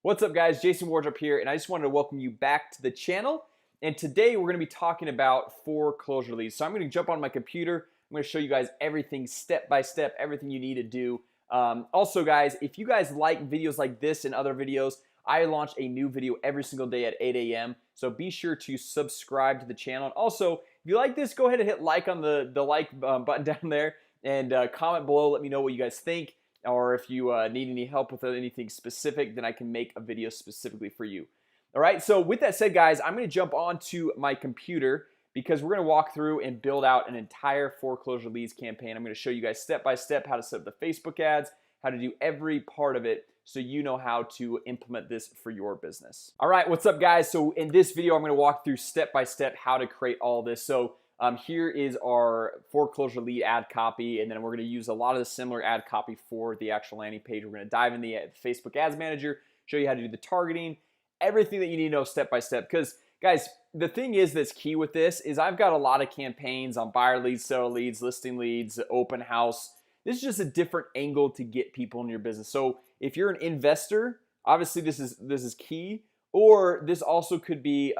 What's up, guys? Jason Wardrop here, and I just wanted to welcome you back to the channel. And today we're going to be talking about foreclosure leads. So I'm going to jump on my computer. I'm going to show you guys everything step by step, everything you need to do. Also, guys, if you guys like videos like this and other videos, I launch a new video every single day at 8 a.m. So be sure to subscribe to the channel. And also, if you like this, go ahead and hit like on the like button down there, and comment below. Let me know what you guys think. Or if you need any help with anything specific, then I can make a video specifically for you. All right, so with that said, guys, I'm going to jump onto my computer because we're going to walk through and build out an entire foreclosure leads campaign. I'm going to show you guys step by step how to set up the Facebook ads, how to do every part of it so you know how to implement this for your business. All right, what's up, guys? So in this video, I'm going to walk through step by step how to create all this. So here is our foreclosure lead ad copy, and then we're going to use a lot of the similar ad copy for the actual landing page. We're going to dive in the Facebook Ads Manager, show you how to do the targeting, everything that you need to know step by step. Because, guys, the thing is that's key with this is I've got a lot of campaigns on buyer leads, seller leads, listing leads, open house. This is just a different angle to get people in your business. So if you're an investor, obviously this is key. Or this also could be,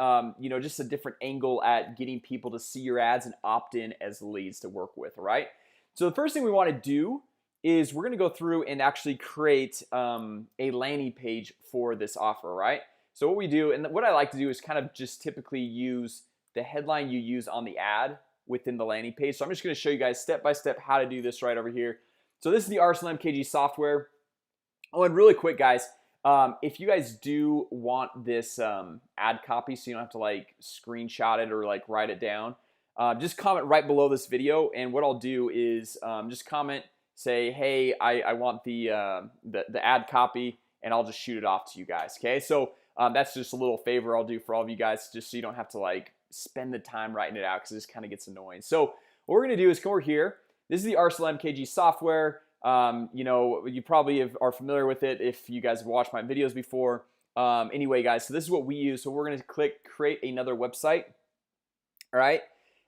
just a different angle at getting people to see your ads and opt in as leads to work with, right? So the first thing we want to do is we're going to go through and actually create a landing page for this offer, right? So what we do, and what I like to do is kind of just typically use the headline you use on the ad within the landing page. So I'm just going to show you guys step by step how to do this right over here. So this is the Arsenal MKG software. Oh, and really quick, guys. If you guys do want this ad copy so you don't have to like screenshot it or like write it down, just comment right below this video, and what I'll do is just comment, say, hey, I want the ad copy, and I'll just shoot it off to you guys. Okay, so that's just a little favor I'll do for all of you guys, just so you don't have to like spend the time writing it out, because this kind of gets annoying. So what we're gonna do is come over here. This is the Arsenal MKG software. You probably are familiar with it if you guys have watched my videos before. Anyway, guys, so this is what we use. So we're going to click create another website. All right.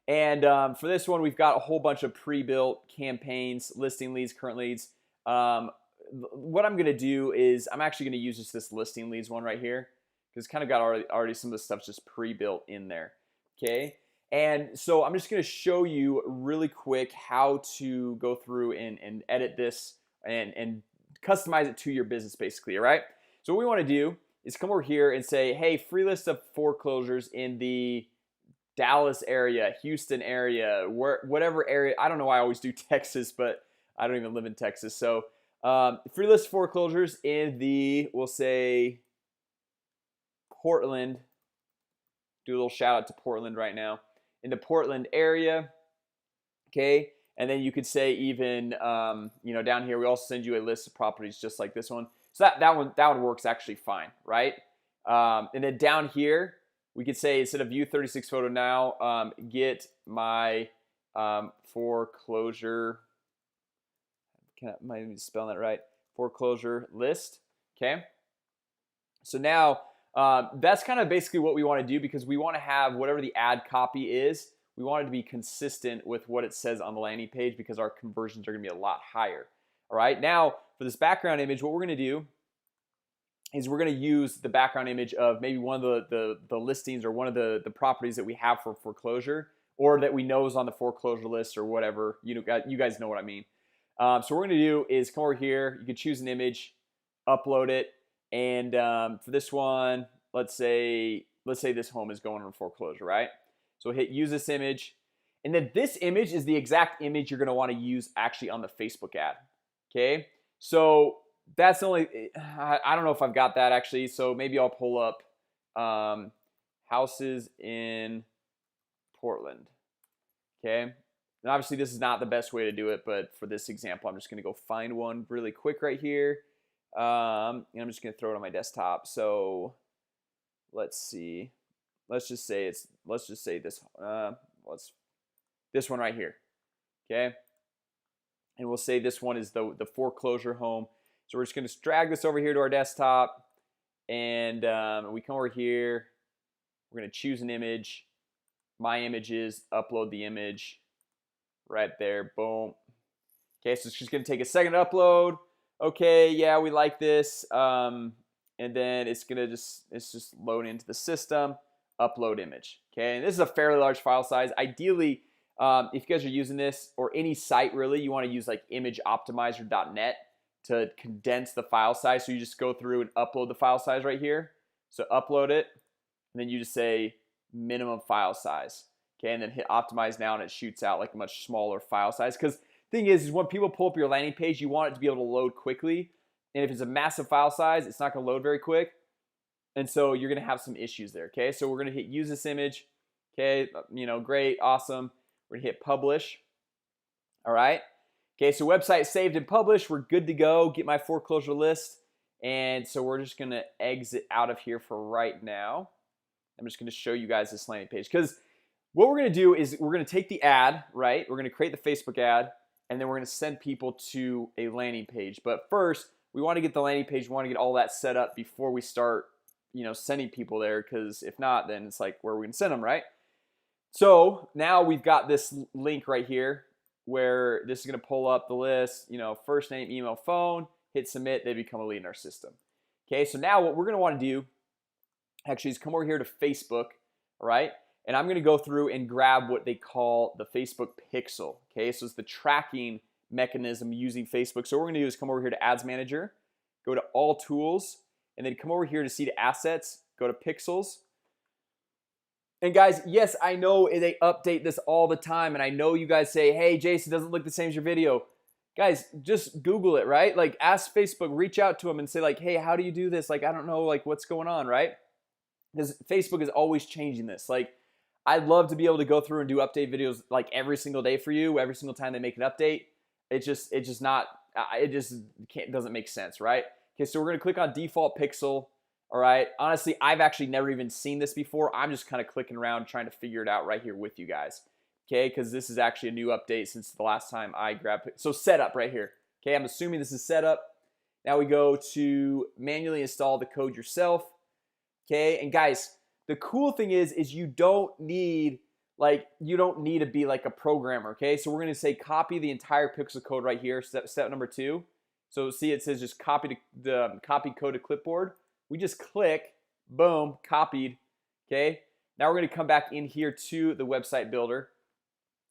And for this one, we've got a whole bunch of pre-built campaigns, listing leads, current leads. What I'm going to do is I'm actually going to use just this listing leads one right here, because it's kind of got already some of the stuff just pre-built in there. Okay. And so I'm just going to show you really quick how to go through and edit this and customize it to your business, basically. All right. So what we want to do is come over here and say, hey, free list of foreclosures in the Dallas area, Houston area, whatever area. I don't know why I always do Texas, but I don't even live in Texas. So free list of foreclosures in the, we'll say, Portland. Do a little shout out to Portland right now. In the Portland area, okay, and then you could say even down here we also send you a list of properties just like this one. So that one works actually fine, right? And then down here we could say, instead of view 36 photo now, get my foreclosure. Am I even spelling that right? Foreclosure list. Okay. So now that's kind of basically what we want to do, because we want to have whatever the ad copy is, we want it to be consistent with what it says on the landing page, because our conversions are going to be a lot higher. All right, now for this background image, what we're going to do is we're going to use the background image of maybe one of the listings or one of the properties that we have for foreclosure, or that we know is on the foreclosure list, or whatever. You guys know what I mean. So what we're going to do is come over here. You can choose an image, upload it. And for this one, let's say this home is going on foreclosure, right? So hit use this image, and then this image is the exact image you're going to want to use actually on the Facebook ad. Okay, so that's the only, I don't know if I've got that actually, so maybe I'll pull up houses in Portland. Okay, and obviously this is not the best way to do it, but for this example, I'm just going to go find one really quick right here. And I'm just gonna throw it on my desktop. So let's see. Let's just say this. This one right here. Okay. And we'll say this one is the foreclosure home. So we're just gonna drag this over here to our desktop, and we come over here. We're gonna choose an image. My image is, upload the image right there. Boom. Okay, so it's just gonna take a second to upload. Okay, yeah, we like this. and then it's just load into the system, upload image. Okay, and this is a fairly large file size. Ideally, if you guys are using this or any site really, you want to use like imageoptimizer.net to condense the file size. So you just go through and upload the file size right here. So upload it, and then you just say minimum file size. Okay, and then hit optimize now, and it shoots out like a much smaller file size. Because thing is when people pull up your landing page, you want it to be able to load quickly. And if it's a massive file size, it's not going to load very quick. And so you're going to have some issues there. Okay, so we're going to hit use this image. Okay, great, awesome. We're going to hit publish. All right. Okay, so website saved and published. We're good to go. Get my foreclosure list. And so we're just going to exit out of here for right now. I'm just going to show you guys this landing page, because what we're going to do is we're going to take the ad, right? We're going to create the Facebook ad, and then we're going to send people to a landing page. But first, we want to get the landing page. We want to get all that set up before we start, sending people there, because if not, then it's like, where are we going to send them, right? So now we've got this link right here where this is going to pull up the list, first name, email, phone, hit submit, they become a lead in our system. Okay, so now what we're going to want to do actually is come over here to Facebook, all right? And I'm going to go through and grab what they call the Facebook pixel. Okay, so it's the tracking mechanism using Facebook. So what we're going to do is come over here to Ads Manager, go to All Tools, and then come over here to see the assets, go to Pixels. And guys, yes, I know they update this all the time, and I know you guys say, hey, Jason, doesn't look the same as your video. Guys, just Google it, right? Like, ask Facebook, reach out to them and say like, hey, how do you do this? Like, I don't know, like, what's going on, right? Because Facebook is always changing this. Like, I'd love to be able to go through and do update videos like every single day for you, every single time they make an update. It just doesn't make sense, right? Okay, so we're gonna click on default pixel. All right, honestly, I've actually never even seen this before. I'm just kind of clicking around trying to figure it out right here with you guys. Okay, because this is actually a new update since the last time I grabbed it. So setup right here. Okay, I'm assuming this is setup. Now we go to manually install the code yourself. Okay, and guys, the cool thing is you don't need to be like a programmer. Okay, so we're gonna say copy the entire pixel code right here. Step number 2. So see, it says just copy the copy code to clipboard. We just click, boom, copied. Okay, now we're gonna come back in here to the website builder,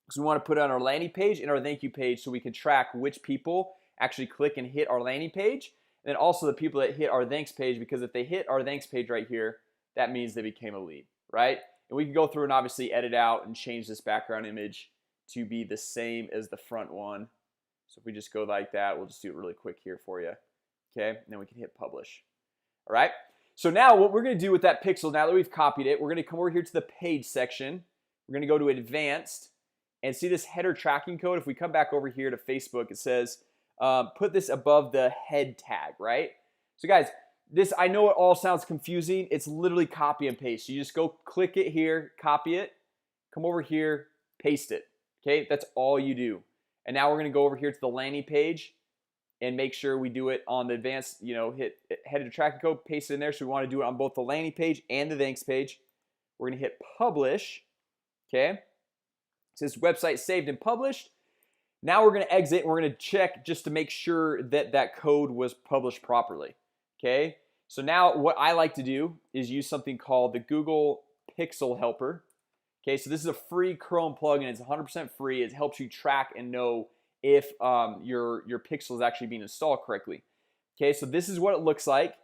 because we want to put on our landing page and our thank you page, so we can track which people actually click and hit our landing page, and then also the people that hit our thanks page, because if they hit our thanks page right here, that means they became a lead, right? And we can go through and obviously edit out and change this background image to be the same as the front one. So if we just go like that, we'll just do it really quick here for you. Okay, and then we can hit publish. All right, so now what we're going to do with that pixel, now that we've copied it, we're going to come over here to the page section. We're going to go to advanced and see this header tracking code. If we come back over here to Facebook, it says put this above the head tag, right? So guys, this, I know it all sounds confusing. It's literally copy and paste. So you just go click it here, copy it, come over here, paste it. Okay, that's all you do. And now we're going to go over here to the landing page and make sure we do it on the advanced, hit header tracking code, paste it in there. So we want to do it on both the landing page and the thanks page. We're going to hit publish. Okay, it says website saved and published. Now we're going to exit, and we're going to check just to make sure that that code was published properly. Okay, so now what I like to do is use something called the Google Pixel Helper. Okay, so this is a free Chrome plugin. It's 100% free. It helps you track and know if your pixel is actually being installed correctly. Okay, so this is what it looks like.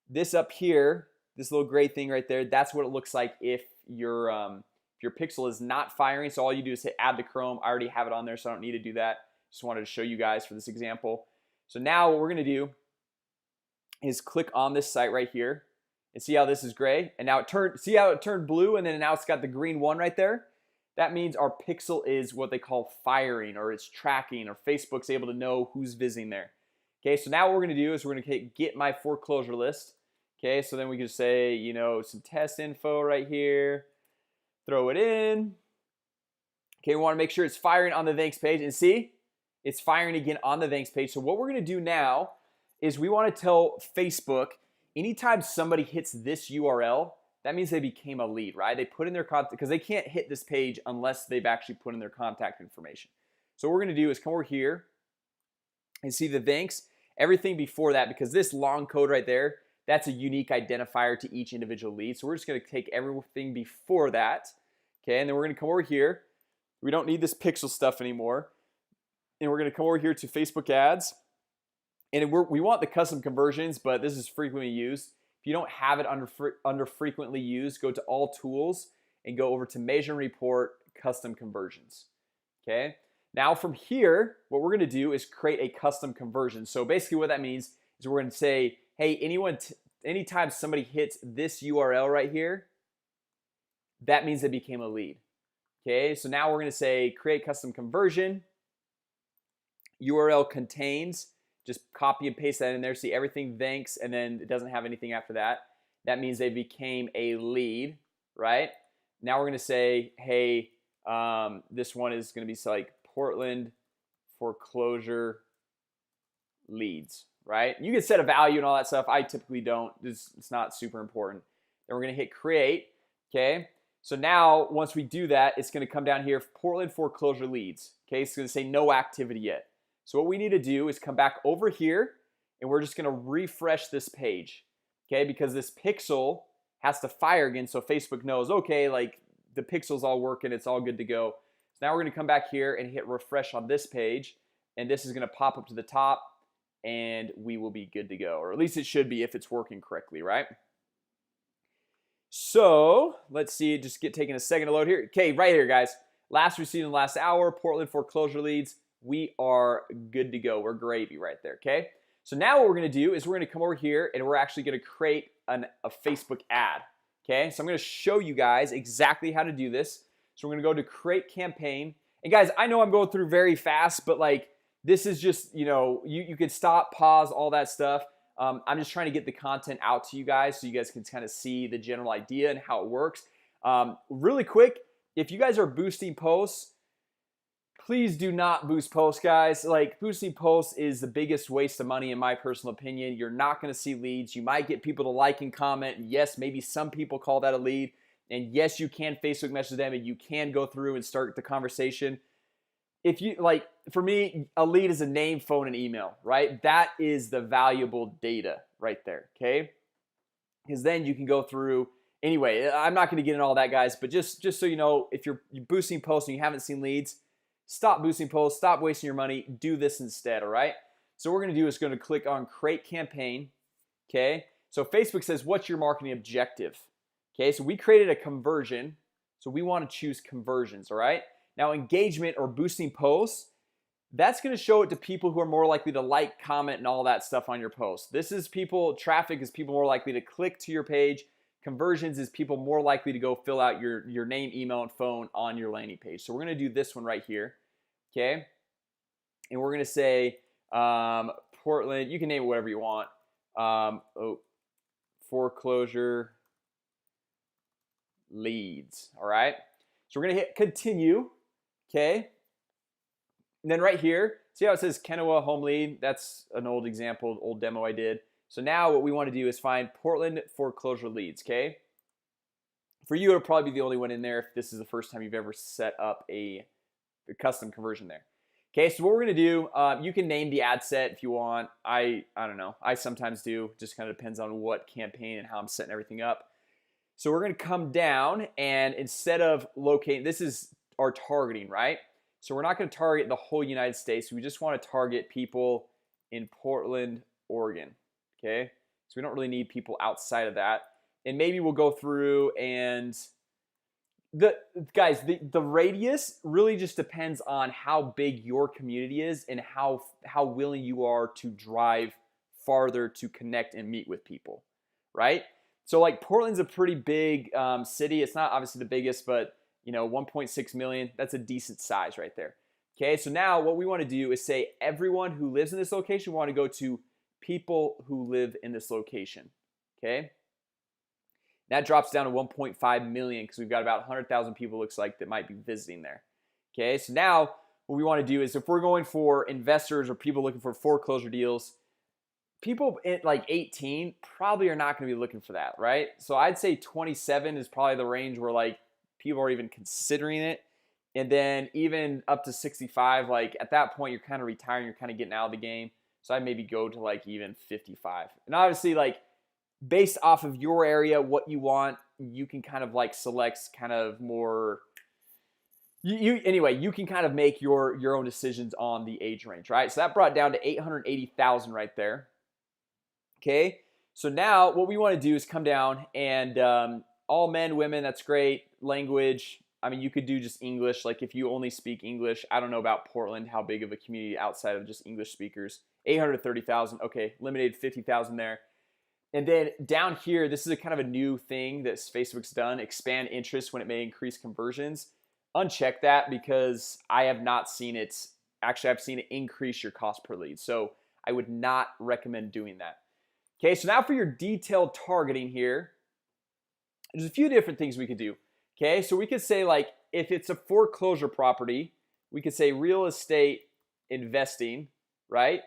This up here, this little gray thing right there, that's what it looks like if your pixel is not firing. So all you do is hit add to Chrome. I already have it on there, so I don't need to do that. Just wanted to show you guys for this example. So now what we're going to do is click on this site right here and see how this is gray, and now see how it turned blue, and then now it's got the green 1 right there. That means our pixel is what they call firing, or it's tracking, or Facebook's able to know who's visiting there. Okay, so now what we're going to do is we're going to get my foreclosure list. Okay, so then we can say, some test info right here, throw it in. Okay, we want to make sure it's firing on the thanks page, and see, it's firing again on the thanks page. So what we're going to do now is we want to tell Facebook, anytime somebody hits this URL, that means they became a lead, right? They put in their contact, because they can't hit this page unless they've actually put in their contact information. So what we're going to do is come over here and see the thanks, everything before that, because this long code right there, that's a unique identifier to each individual lead. So we're just going to take everything before that, okay, and then we're going to come over here. We don't need this pixel stuff anymore, and we're going to come over here to Facebook ads, and we want the custom conversions, but this is frequently used. If you don't have it under frequently used, go to all tools and go over to measure and report custom conversions. Okay, now from here what we're going to do is create a custom conversion. So basically what that means is we're going to say, hey, anytime somebody hits this URL right here, that means they became a lead. Okay, so now we're going to say create custom conversion, URL contains, just copy and paste that in there. See everything, thanks, and then it doesn't have anything after that. That means they became a lead, right? Now we're going to say, hey, this one is going to be like Portland foreclosure leads, right? You can set a value and all that stuff. I typically don't. It's not super important. Then we're going to hit create. Okay, so now once we do that, it's going to come down here, Portland foreclosure leads. Okay, it's going to say no activity yet. So what we need to do is come back over here, and we're just going to refresh this page, okay, because this pixel has to fire again, so Facebook knows, okay, like the pixel's all working, it's all good to go. So now we're going to come back here and hit refresh on this page, and this is going to pop up to the top, and we will be good to go, or at least it should be if it's working correctly, right? So let's see, just taking a second to load here. Okay, right here, guys, last received in the last hour, Portland foreclosure leads. We are good to go. We're gravy right there, okay? So now what we're going to do is we're going to come over here and we're actually going to create a Facebook ad, okay? So I'm going to show you guys exactly how to do this. So we're going to go to create campaign. And guys, I know I'm going through very fast, but like this is just, you know, you could stop, pause, all that stuff. I'm just trying to get the content out to you guys so you guys can kind of see the general idea and how it works. Really quick, if you guys are boosting posts, please do not boost posts, guys. Like, boosting posts is the biggest waste of money in my personal opinion. You're not going to see leads. You might get people to like and comment. And yes, maybe some people call that a lead. And yes, you can Facebook message them and you can go through and start the conversation. If you like, for me, a lead is a name, phone, and email, right? That is the valuable data right there, okay? Because then you can go through. Anyway, I'm not going to get into all that, guys, but just so you know, if you're boosting posts and you haven't seen leads, stop boosting posts, stop wasting your money, do this instead, all right? So what we're going to do is going to click on create campaign, okay? So Facebook says, what's your marketing objective? Okay, so we created a conversion, so we want to choose conversions, all right? Now engagement or boosting posts, that's going to show it to people who are more likely to like, comment, and all that stuff on your post. This is traffic is people more likely to click to your page. Conversions is people more likely to go fill out your name, email, and phone on your landing page. So we're going to do this one right here, okay? And we're going to say Portland. You can name it whatever you want. Foreclosure leads. All right. So we're going to hit continue, okay? And then right here, see how it says Kenowa home lead? That's an old example, old demo I did. So now what we want to do is find Portland foreclosure leads, okay? For you, it'll probably be the only one in there if this is the first time you've ever set up a custom conversion there. Okay, so what we're going to do, you can name the ad set if you want. I don't know. I sometimes do. Just kind of depends on what campaign and how I'm setting everything up. So we're going to come down, and instead of locating, this is our targeting, right? So we're not going to target the whole United States. We just want to target people in Portland, Oregon. Okay, so we don't really need people outside of that. And maybe we'll go through and the radius really just depends on how big your community is and how willing you are to drive farther to connect and meet with people, right? So like Portland's a pretty big city. It's not obviously the biggest, but you know, 1.6 million, that's a decent size right there. Okay, so now what we want to do is say everyone who lives in this location, we want to go to people who live in this location, okay? That drops down to 1.5 million because we've got about 100,000 people, looks like, that might be visiting there, okay? So now what we want to do is if we're going for investors or people looking for foreclosure deals, people at like 18 probably are not going to be looking for that, right? So I'd say 27 is probably the range where like people are even considering it. And then even up to 65, like at that point, you're kind of retiring, you're kind of getting out of the game. So I maybe go to like even 55. And obviously, like based off of your area, what you want, you can kind of like select kind of more anyway, you can kind of make your own decisions on the age range, right? So that brought down to 880,000 right there. Okay, so now what we want to do is come down and all men, women, that's great. Language, I mean, you could do just English. Like if you only speak English, I don't know about Portland, how big of a community outside of just English speakers. 830,000. Okay, eliminated 50,000 there. And then down here, this is a kind of a new thing that Facebook's done. Expand interest when it may increase conversions. Uncheck that because I have not seen it. Actually, I've seen it increase your cost per lead. So I would not recommend doing that. Okay, so now for your detailed targeting here, there's a few different things we could do. Okay, so we could say like if it's a foreclosure property, we could say real estate investing, right?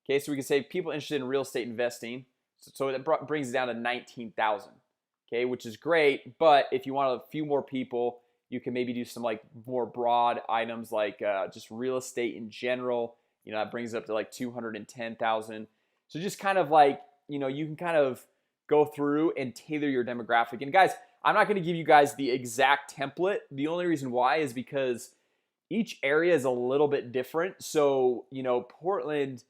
Okay, so we could say people interested in real estate investing. So that brings it down to 19,000. Okay, which is great. But if you want a few more people, you can maybe do some like more broad items like just real estate in general. You know, that brings it up to like 210,000. So just kind of like, you know, you can kind of go through and tailor your demographic. And guys, I'm not going to give you guys the exact template. The only reason why is because each area is a little bit different. So, you know, Portland,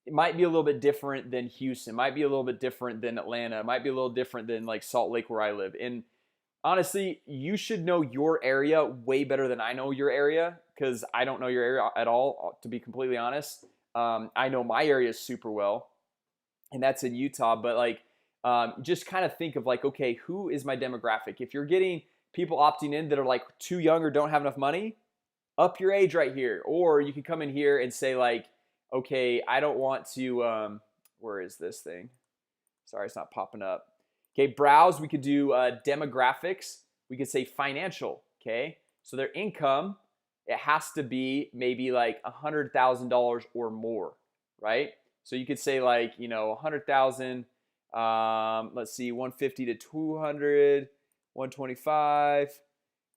it might be a little bit different than Houston, might be a little bit different than Atlanta, might be a little different than like Salt Lake where I live. And honestly, you should know your area way better than I know your area because I don't know your area at all, to be completely honest. I know my area super well, and that's in Utah. But like, just kind of think of like, okay, who is my demographic? If you're getting people opting in that are like too young or don't have enough money, up your age right here. Or you can come in here and say like, okay, I don't want to, where is this thing? Sorry, it's not popping up. Okay, browse, we could do demographics. We could say financial, okay? So their income, it has to be maybe like $100,000 or more, right? So you could say like, you know, 100,000, let's see, 150 to 200, 125.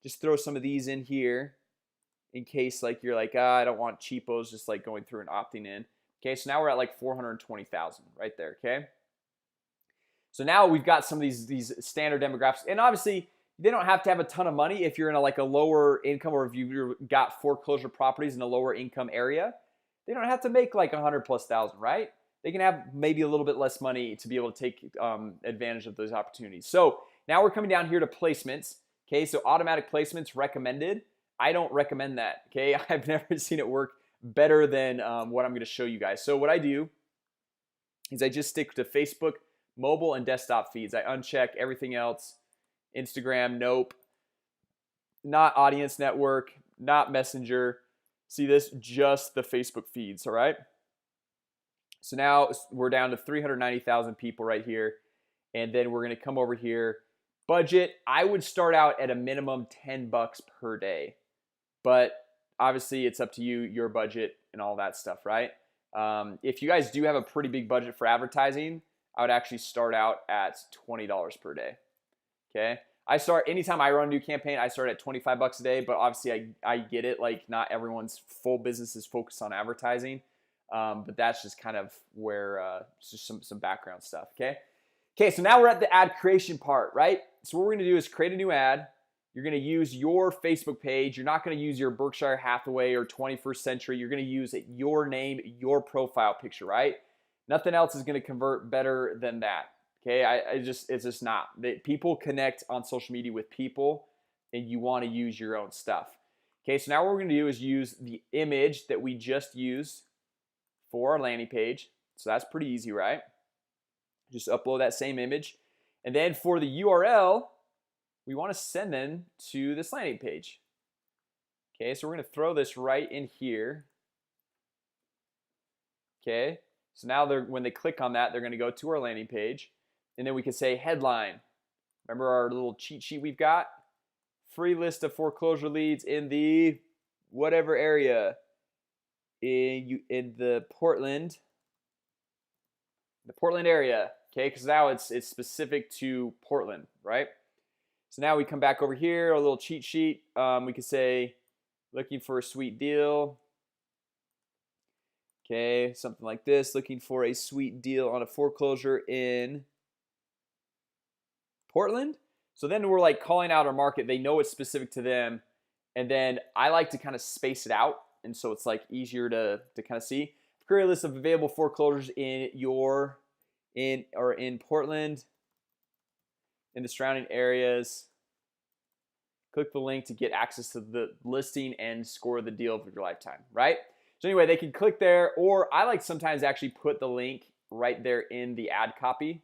Just throw some of these in here in case like you're like, I don't want cheapos just like going through and opting in. Okay, so now we're at like 420,000 right there, okay? So now we've got some of these standard demographics, and obviously they don't have to have a ton of money if you're in a lower income, or if you've got foreclosure properties in a lower income area. They don't have to make like 100,000+, right? They can have maybe a little bit less money to be able to take advantage of those opportunities. So now we're coming down here to placements. Okay, so automatic placements recommended. I don't recommend that. Okay, I've never seen it work better than what I'm going to show you guys. So what I do is I just stick to Facebook, mobile, and desktop feeds. I uncheck everything else. Instagram, nope. Not audience network, not messenger. See this? Just the Facebook feeds, all right? So now we're down to 390,000 people right here. And then we're going to come over here. Budget, I would start out at a minimum $10 per day. But obviously it's up to you, your budget and all that stuff, right? If you guys do have a pretty big budget for advertising, I would actually start out at $20 per day. Okay, anytime I run a new campaign, I start at $25 a day. But obviously I get it, like not everyone's full business is focused on advertising, but that's just kind of where it's just some background stuff. Okay, so now we're at the ad creation part, right? So what we're gonna do is create a new ad. You're gonna use your Facebook page. You're not gonna use your Berkshire Hathaway or 21st Century. You're gonna use your name, your profile picture, right? Nothing else is gonna convert better than that. Okay, it's just not. People connect on social media with people, and you want to use your own stuff. Okay, so now what we're gonna do is use the image that we just used for our landing page. So that's pretty easy, right? Just upload that same image, and then for the URL, we want to send them to this landing page. Okay, so we're gonna throw this right in here. Okay, so now when they click on that, they're gonna go to our landing page. And then we can say headline. Remember our little cheat sheet we've got? Free list of foreclosure leads in the whatever area in the Portland area. Okay, because now it's specific to Portland, right? So now we come back over here, our little cheat sheet. We can say looking for a sweet deal. Okay, something like this. Looking for a sweet deal on a foreclosure in Portland. So then we're like calling out our market. They know it's specific to them. And then I like to kind of space it out. And so it's like easier to kind of see. Create a list of available foreclosures in Portland, in the surrounding areas. Click the link to get access to the listing and score the deal of your lifetime, right? So anyway, they can click there, or I like sometimes actually put the link right there in the ad copy.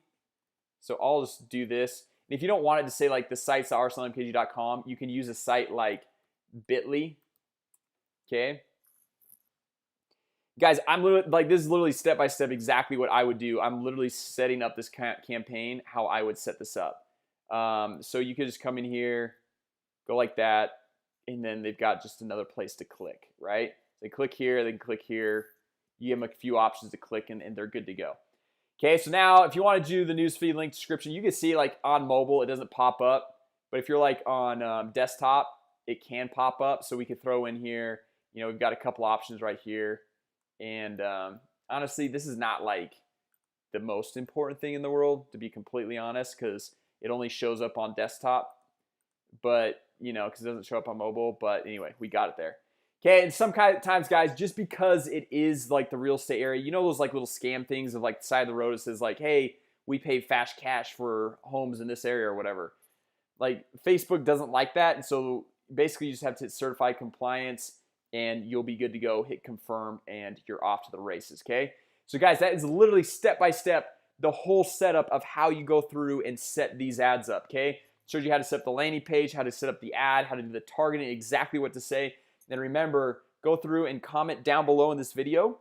So I'll just do this. And if you don't want it to say like the site's rselmkg.com, you can use a site like bit.ly. Okay, guys, I'm literally like, this is literally step by step exactly what I would do. I'm literally setting up this campaign how I would set this up. So you could just come in here, go like that, and then they've got just another place to click, right? They click here, they can click here. You give them a few options to click, and they're good to go. Okay, so now if you want to do the newsfeed link description, you can see like on mobile it doesn't pop up, but if you're like on desktop, it can pop up. So we could throw in here, you know, we've got a couple options right here. And honestly, this is not like the most important thing in the world, to be completely honest, because it only shows up on desktop, but you know, because it doesn't show up on mobile. But anyway, we got it there. Okay, and sometimes, guys, just because it is like the real estate area, you know, those like little scam things of like the side of the road, it says like, hey, we pay fast cash for homes in this area or whatever. Like Facebook doesn't like that, and so basically you just have to hit certified compliance and you'll be good to go. Hit confirm and you're off to the races. Okay, so guys, that is literally step by step the whole setup of how you go through and set these ads up. Okay, shows you how to set up the landing page, how to set up the ad, how to do the targeting, exactly what to say. Then remember, go through and comment down below in this video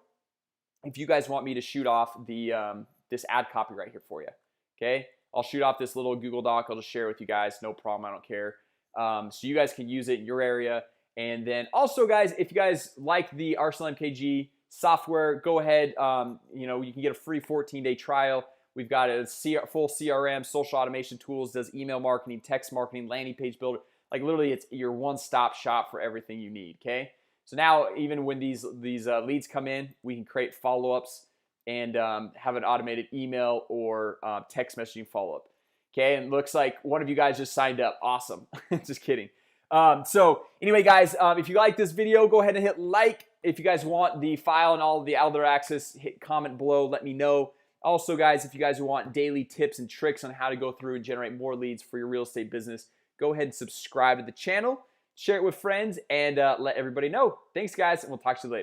if you guys want me to shoot off the this ad copy right here for you. Okay, I'll shoot off this little Google Doc. I'll just share it with you guys. No problem, I don't care. So you guys can use it in your area. And then also, guys, if you guys like the Arsenal MKG software, go ahead. You know, you can get a free 14-day trial. We've got a full CRM, social automation tools, does email marketing, text marketing, landing page builder. Like literally, it's your one-stop shop for everything you need. Okay. So now, even when these leads come in, we can create follow-ups and have an automated email or text messaging follow-up. Okay, and it looks like one of you guys just signed up. Awesome. Just kidding. So anyway, guys, if you like this video, go ahead and hit like. If you guys want the file and all of the other access, hit comment below. Let me know. Also, guys, if you guys want daily tips and tricks on how to go through and generate more leads for your real estate business, go ahead and subscribe to the channel, share it with friends, and let everybody know. Thanks, guys, and we'll talk to you later.